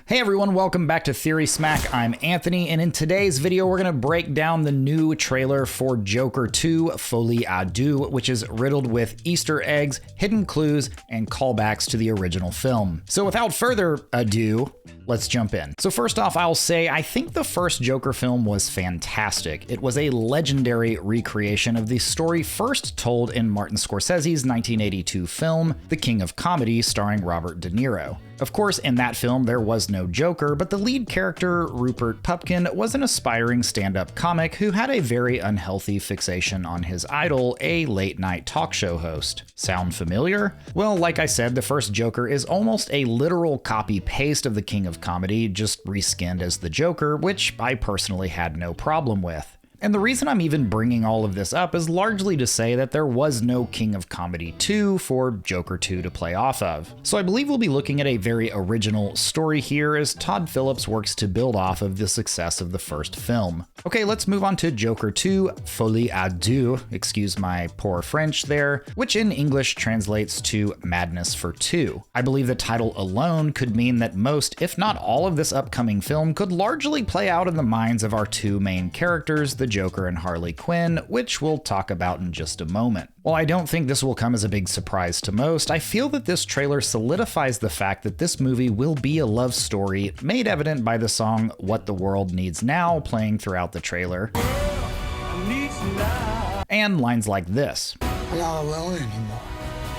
Hey everyone, welcome back to Theory Smack. I'm Anthony, and in today's video, we're going to break down the new trailer for Joker 2, Folie A Deux, which is riddled with Easter eggs, hidden clues, and callbacks to the original film. So without further ado, let's jump in. So first off, I'll say I think the first Joker film was fantastic. It was a legendary recreation of the story first told in Martin Scorsese's 1982 film, The King of Comedy, starring Robert De Niro. Of course, in that film, there was no Joker, but the lead character, Rupert Pupkin, was an aspiring stand-up comic who had a very unhealthy fixation on his idol, a late-night talk show host. Sound familiar? Well, like I said, the first Joker is almost a literal copy-paste of The King of Comedy, just reskinned as the Joker, which I personally had no problem with. And the reason I'm even bringing all of this up is largely to say that there was no King of Comedy 2 for Joker 2 to play off of. So I believe we'll be looking at a very original story here as Todd Phillips works to build off of the success of the first film. Okay, let's move on to Joker 2, Folie A Deux, excuse my poor French there, which in English translates to Madness for Two. I believe the title alone could mean that most, if not all of this upcoming film could largely play out in the minds of our two main characters, the Joker and Harley Quinn, which we'll talk about in just a moment. While I don't think this will come as a big surprise to most, I feel that this trailer solidifies the fact that this movie will be a love story, made evident by the song What the World Needs Now playing throughout the trailer, and lines like this. I'm not alone anymore.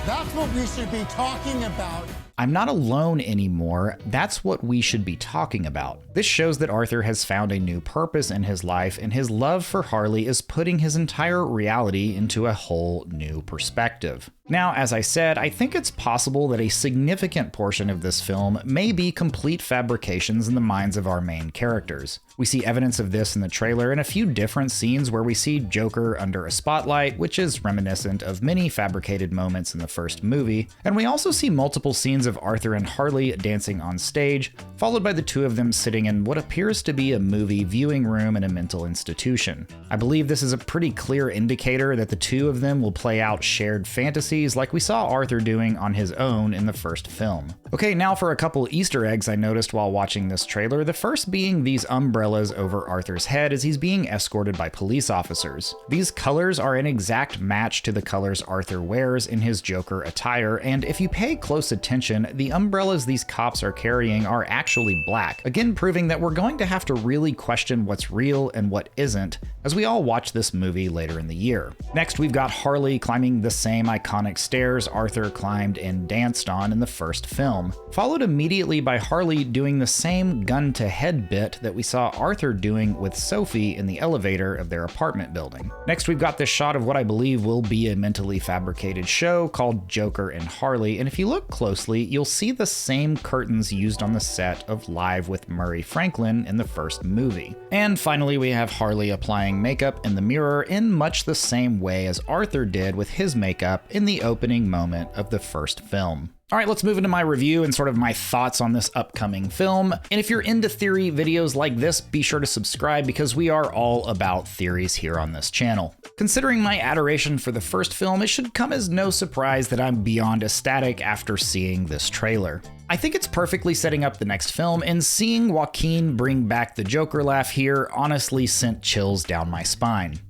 That's what we should be talking about. I'm not alone anymore. That's what we should be talking about. This shows that Arthur has found a new purpose in his life, and his love for Harley is putting his entire reality into a whole new perspective. Now, as I said, I think it's possible that a significant portion of this film may be complete fabrications in the minds of our main characters. We see evidence of this in the trailer in a few different scenes where we see Joker under a spotlight, which is reminiscent of many fabricated moments in the first movie, and we also see multiple scenes of Arthur and Harley dancing on stage, followed by the two of them sitting in what appears to be a movie viewing room in a mental institution. I believe this is a pretty clear indicator that the two of them will play out shared fantasies like we saw Arthur doing on his own in the first film. Okay, now for a couple Easter eggs I noticed while watching this trailer, the first being these umbrellas over Arthur's head as he's being escorted by police officers. These colors are an exact match to the colors Arthur wears in his Joker attire, and if you pay close attention, the umbrellas these cops are carrying are actually black, again proving that we're going to have to really question what's real and what isn't as we all watch this movie later in the year. Next, we've got Harley climbing the same iconic stairs Arthur climbed and danced on in the first film, followed immediately by Harley doing the same gun-to-head bit that we saw Arthur doing with Sophie in the elevator of their apartment building. Next, we've got this shot of what I believe will be a mentally fabricated show called Joker and Harley, and if you look closely, you'll see the same curtains used on the set of Live with Murray Franklin in the first movie. And finally, we have Harley applying makeup in the mirror in much the same way as Arthur did with his makeup in the opening moment of the first film. All right, let's move into my review and sort of my thoughts on this upcoming film. And if you're into theory videos like this, be sure to subscribe because we are all about theories here on this channel. Considering my adoration for the first film, it should come as no surprise that I'm beyond ecstatic after seeing this trailer. I think it's perfectly setting up the next film, and seeing Joaquin bring back the Joker laugh here honestly sent chills down my spine.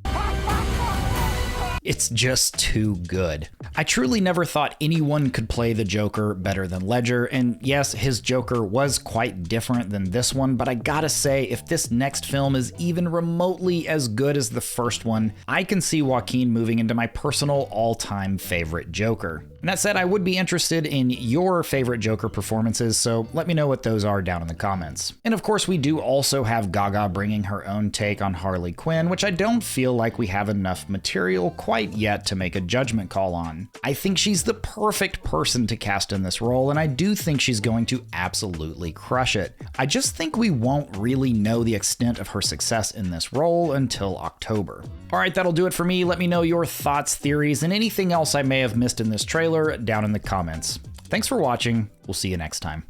It's just too good. I truly never thought anyone could play the Joker better than Ledger, and yes, his Joker was quite different than this one, but I gotta say, if this next film is even remotely as good as the first one, I can see Joaquin moving into my personal all-time favorite Joker. And that said, I would be interested in your favorite Joker performances, so let me know what those are down in the comments. And of course, we do also have Gaga bringing her own take on Harley Quinn, which I don't feel like we have enough material quite yet to make a judgment call on. I think she's the perfect person to cast in this role, and I do think she's going to absolutely crush it. I just think we won't really know the extent of her success in this role until October. All right, that'll do it for me. Let me know your thoughts, theories, and anything else I may have missed in this trailer down in the comments. Thanks for watching. We'll see you next time.